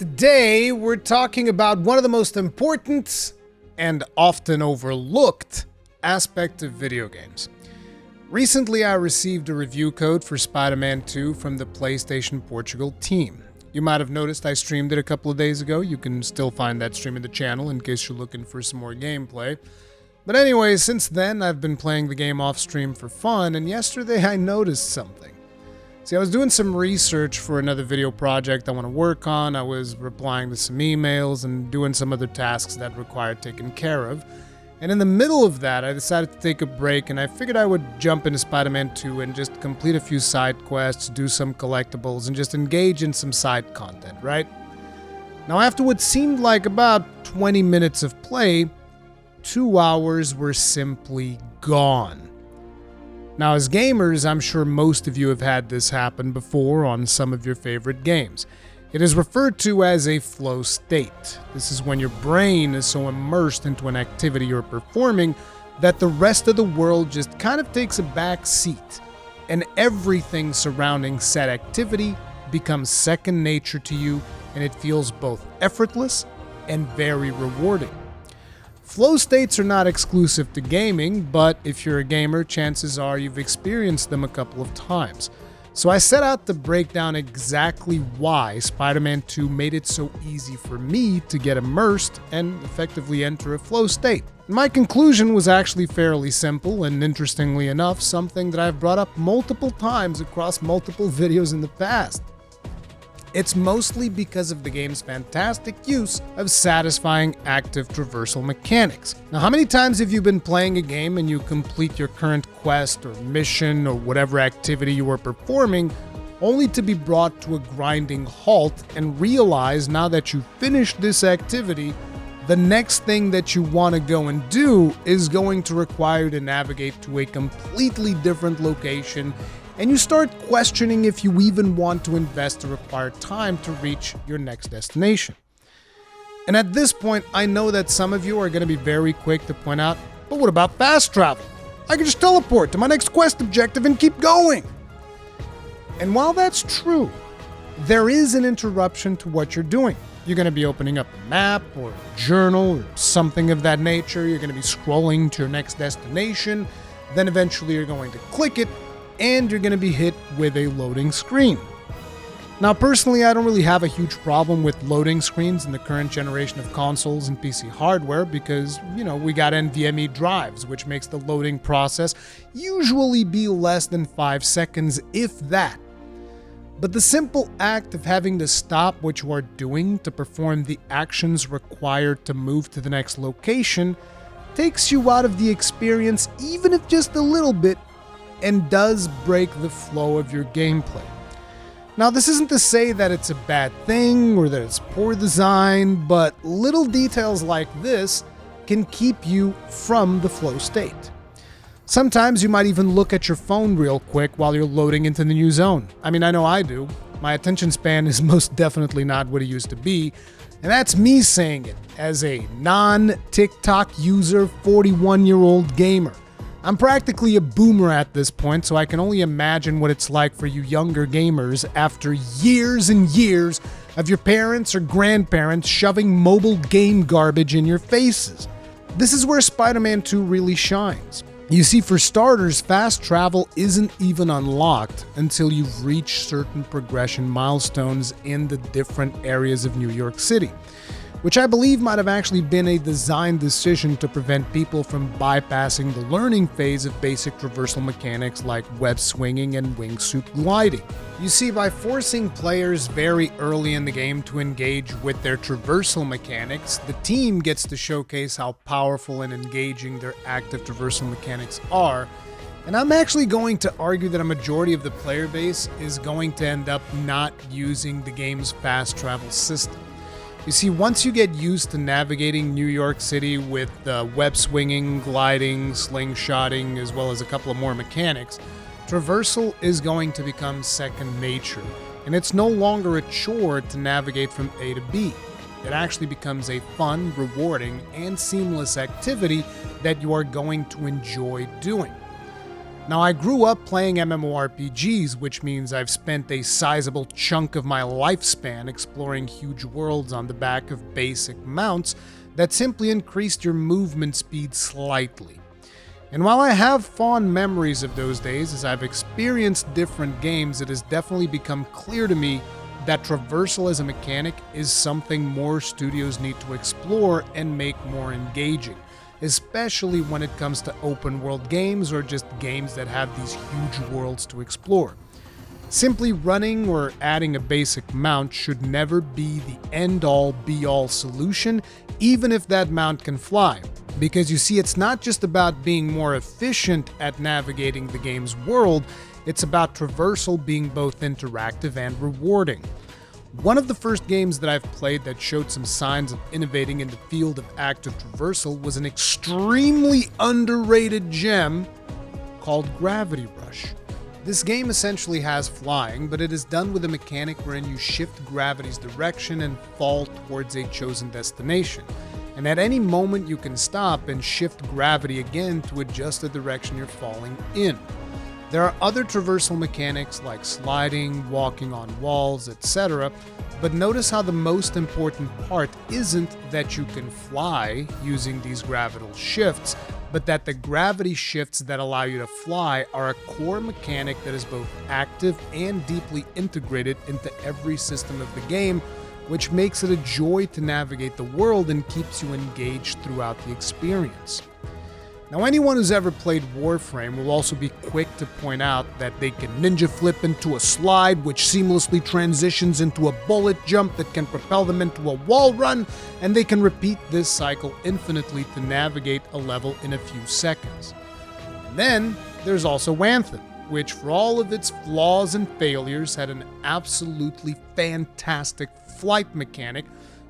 Today, we're talking about one of the most important and often overlooked aspects of video games. Recently, I received a review code for Spider-Man 2 from the PlayStation Portugal team. You might have noticed I streamed it a couple of days ago. You can still find that stream in the channel in case you're looking for some more gameplay. But anyway, since then, I've been playing the game off stream for fun, and yesterday I noticed something. See, I was doing some research for another video project I want to work on. I was replying to some emails and doing some other tasks that required taking care of. And in the middle of that, I decided to take a break, and I figured I would jump into Spider-Man 2 and just complete a few side quests, do some collectibles, and just engage in some side content, right? Now, after what seemed like about 20 minutes of play, 2 hours were simply gone. Now, as gamers, I'm sure most of you have had this happen before on some of your favorite games. It is referred to as a flow state. This is when your brain is so immersed into an activity you're performing that the rest of the world just kind of takes a back seat, and everything surrounding said activity becomes second nature to you, and it feels both effortless and very rewarding. Flow states are not exclusive to gaming, but if you're a gamer, chances are you've experienced them a couple of times. So I set out to break down exactly why Spider-Man 2 made it so easy for me to get immersed and effectively enter a flow state. My conclusion was actually fairly simple, and interestingly enough, something that I've brought up multiple times across multiple videos in the past. It's mostly because of the game's fantastic use of satisfying active traversal mechanics. Now, how many times have you been playing a game and you complete your current quest or mission or whatever activity you were performing, only to be brought to a grinding halt and realize now that you've finished this activity, the next thing that you want to go and do is going to require you to navigate to a completely different location, and you start questioning if you even want to invest the required time to reach your next destination. And at this point, I know that some of you are going to be very quick to point out, but what about fast travel? I can just teleport to my next quest objective and keep going. And while that's true, there is an interruption to what you're doing. You're going to be opening up a map or a journal or something of that nature. You're going to be scrolling to your next destination. Then eventually you're going to click it, and you're going to be hit with a loading screen. Now, personally, I don't really have a huge problem with loading screens in the current generation of consoles and PC hardware because, we got NVMe drives, which makes the loading process usually be less than 5 seconds, if that. But the simple act of having to stop what you are doing to perform the actions required to move to the next location takes you out of the experience, even if just a little bit, and does break the flow of your gameplay. Now, this isn't to say that it's a bad thing or that it's poor design, but little details like this can keep you from the flow state. Sometimes you might even look at your phone real quick while you're loading into the new zone. I mean, I know I do. My attention span is most definitely not what it used to be, and that's me saying it as a non-TikTok user, 41-year-old gamer. I'm practically a boomer at this point, so I can only imagine what it's like for you younger gamers after years and years of your parents or grandparents shoving mobile game garbage in your faces. This is where Spider-Man 2 really shines. You see, for starters, fast travel isn't even unlocked until you've reached certain progression milestones in the different areas of New York City, which I believe might have actually been a design decision to prevent people from bypassing the learning phase of basic traversal mechanics like web swinging and wingsuit gliding. You see, by forcing players very early in the game to engage with their traversal mechanics, the team gets to showcase how powerful and engaging their active traversal mechanics are, and I'm actually going to argue that a majority of the player base is going to end up not using the game's fast travel system. You see, once you get used to navigating New York City with web swinging, gliding, slingshotting, as well as a couple of more mechanics, traversal is going to become second nature, and it's no longer a chore to navigate from A to B. It actually becomes a fun, rewarding, and seamless activity that you are going to enjoy doing. Now, I grew up playing MMORPGs, which means I've spent a sizable chunk of my lifespan exploring huge worlds on the back of basic mounts that simply increased your movement speed slightly. And while I have fond memories of those days as I've experienced different games, it has definitely become clear to me that traversal as a mechanic is something more studios need to explore and make more engaging, especially when it comes to open world games or just games that have these huge worlds to explore. Simply running or adding a basic mount should never be the end-all be-all solution, even if that mount can fly. Because you see, it's not just about being more efficient at navigating the game's world, it's about traversal being both interactive and rewarding. One of the first games that I've played that showed some signs of innovating in the field of active traversal was an extremely underrated gem called Gravity Rush. This game essentially has flying, but it is done with a mechanic wherein you shift gravity's direction and fall towards a chosen destination. And at any moment you can stop and shift gravity again to adjust the direction you're falling in. There are other traversal mechanics like sliding, walking on walls, etc., but notice how the most important part isn't that you can fly using these gravital shifts, but that the gravity shifts that allow you to fly are a core mechanic that is both active and deeply integrated into every system of the game, which makes it a joy to navigate the world and keeps you engaged throughout the experience. Now, anyone who's ever played Warframe will also be quick to point out that they can ninja flip into a slide, which seamlessly transitions into a bullet jump that can propel them into a wall run, and they can repeat this cycle infinitely to navigate a level in a few seconds. And then there's also Anthem, which for all of its flaws and failures had an absolutely fantastic flight mechanic,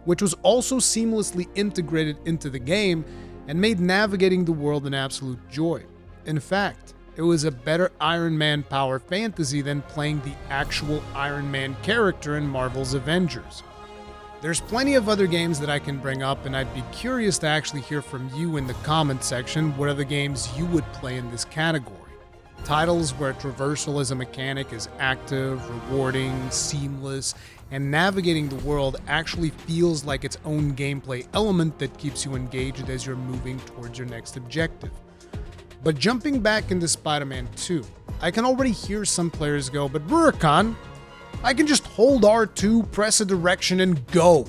which was also seamlessly integrated into the game and made navigating the world an absolute joy. In fact, it was a better Iron Man power fantasy than playing the actual Iron Man character in Marvel's Avengers. There's plenty of other games that I can bring up, and I'd be curious to actually hear from you in the comment section what other games you would play in this category. Titles where traversal as a mechanic is active, rewarding, seamless, and navigating the world actually feels like its own gameplay element that keeps you engaged as you're moving towards your next objective. But jumping back into Spider-Man 2, I can already hear some players go, but Rurikhan, I can just hold R2, press a direction, and go.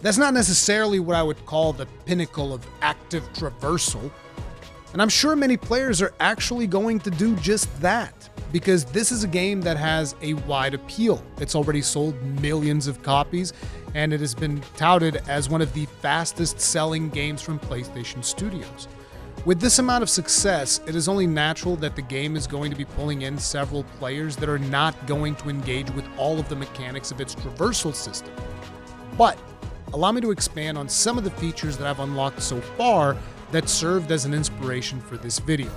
That's not necessarily what I would call the pinnacle of active traversal. And I'm sure many players are actually going to do just that, because this is a game that has a wide appeal. It's already sold millions of copies, and it has been touted as one of the fastest selling games from PlayStation Studios. With this amount of success, it is only natural that the game is going to be pulling in several players that are not going to engage with all of the mechanics of its traversal system. But allow me to expand on some of the features that I've unlocked so far that served as an inspiration for this video.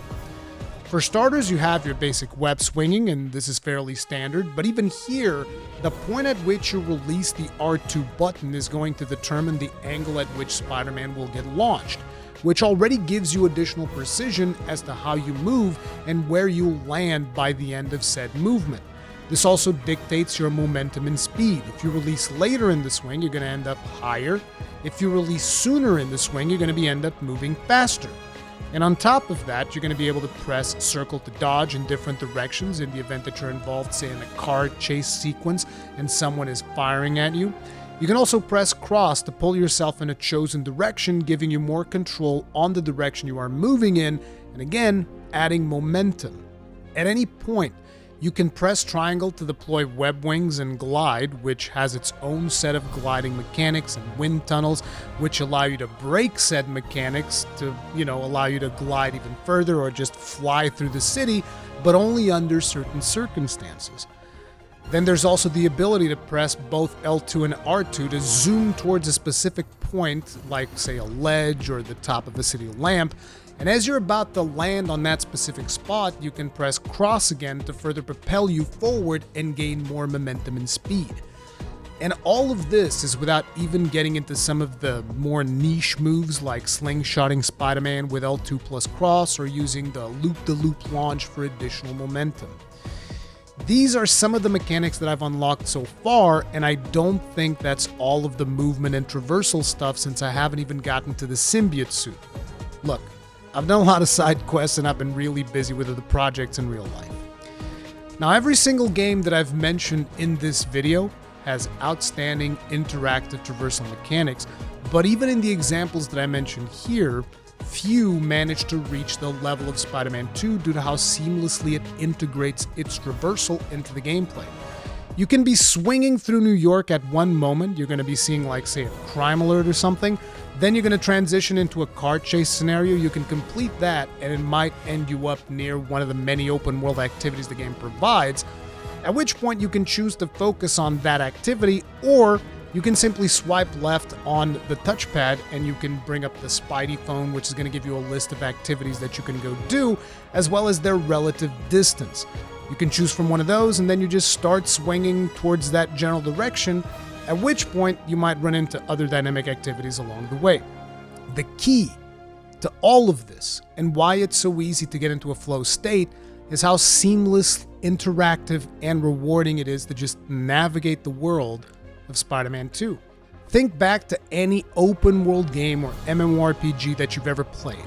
For starters, you have your basic web swinging, and this is fairly standard, but even here, the point at which you release the R2 button is going to determine the angle at which Spider-Man will get launched, which already gives you additional precision as to how you move and where you'll land by the end of said movement. This also dictates your momentum and speed. If you release later in the swing, you're going to end up higher. If you release sooner in the swing, you're going to end up moving faster. And on top of that, you're going to be able to press circle to dodge in different directions in the event that you're involved, say, in a car chase sequence and someone is firing at you. You can also press cross to pull yourself in a chosen direction, giving you more control on the direction you are moving in, and again, adding momentum. At any point, you can press triangle to deploy web wings and glide, which has its own set of gliding mechanics, and wind tunnels, which allow you to break said mechanics to, allow you to glide even further or just fly through the city, but only under certain circumstances. Then there's also the ability to press both L2 and R2 to zoom towards a specific point, like, say, a ledge or the top of a city lamp. And as you're about to land on that specific spot, you can press cross again to further propel you forward and gain more momentum and speed. And all of this is without even getting into some of the more niche moves like slingshotting Spider-Man with L2 plus cross or using the loop-the-loop launch for additional momentum. These are some of the mechanics that I've unlocked so far, and I don't think that's all of the movement and traversal stuff since I haven't even gotten to the symbiote suit. Look, I've done a lot of side quests and I've been really busy with other projects in real life. Now, every single game that I've mentioned in this video has outstanding interactive traversal mechanics, but even in the examples that I mentioned here, few manage to reach the level of Spider-Man 2 due to how seamlessly it integrates its traversal into the gameplay. You can be swinging through New York at one moment, you're going to be seeing like, say, a crime alert or something, then you're going to transition into a car chase scenario, you can complete that, and it might end you up near one of the many open world activities the game provides, at which point you can choose to focus on that activity, or you can simply swipe left on the touchpad and you can bring up the Spidey phone, which is going to give you a list of activities that you can go do, as well as their relative distance. You can choose from one of those and then you just start swinging towards that general direction, at which point you might run into other dynamic activities along the way. The key to all of this, and why it's so easy to get into a flow state, is how seamless, interactive, and rewarding it is to just navigate the world of Spider-Man 2. Think back to any open world game or MMORPG that you've ever played.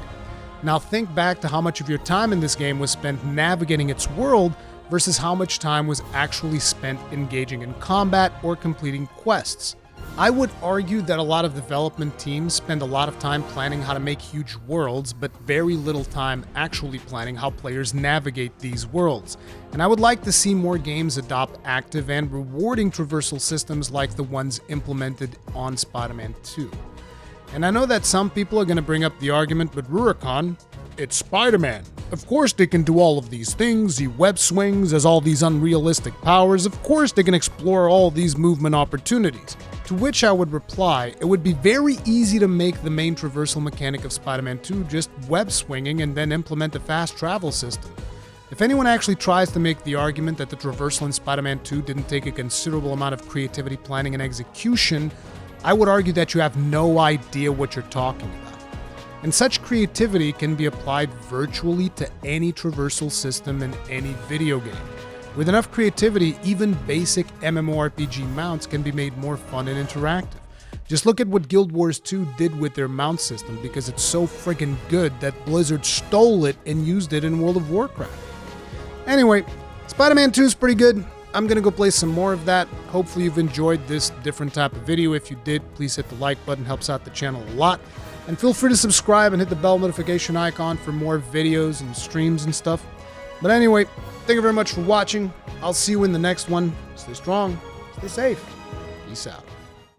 Now think back to how much of your time in this game was spent navigating its world versus how much time was actually spent engaging in combat or completing quests. I would argue that a lot of development teams spend a lot of time planning how to make huge worlds, but very little time actually planning how players navigate these worlds. And I would like to see more games adopt active and rewarding traversal systems like the ones implemented on Spider-Man 2. And I know that some people are going to bring up the argument, but Rurikhan, it's Spider-Man. Of course they can do all of these things, he web swings, has all these unrealistic powers, of course they can explore all these movement opportunities. To which I would reply, it would be very easy to make the main traversal mechanic of Spider-Man 2 just web swinging and then implement a fast travel system. If anyone actually tries to make the argument that the traversal in Spider-Man 2 didn't take a considerable amount of creativity, planning, and execution, I would argue that you have no idea what you're talking about. And such creativity can be applied virtually to any traversal system in any video game. With enough creativity, even basic MMORPG mounts can be made more fun and interactive. Just look at what Guild Wars 2 did with their mount system, because it's so friggin' good that Blizzard stole it and used it in World of Warcraft. Anyway, Spider-Man 2 is pretty good. I'm gonna go play some more of that. Hopefully you've enjoyed this different type of video. If you did, please hit the like button, helps out the channel a lot. And feel free to subscribe and hit the bell notification icon for more videos and streams and stuff. But anyway, thank you very much for watching. I'll see you in the next one. Stay strong, stay safe. Peace out.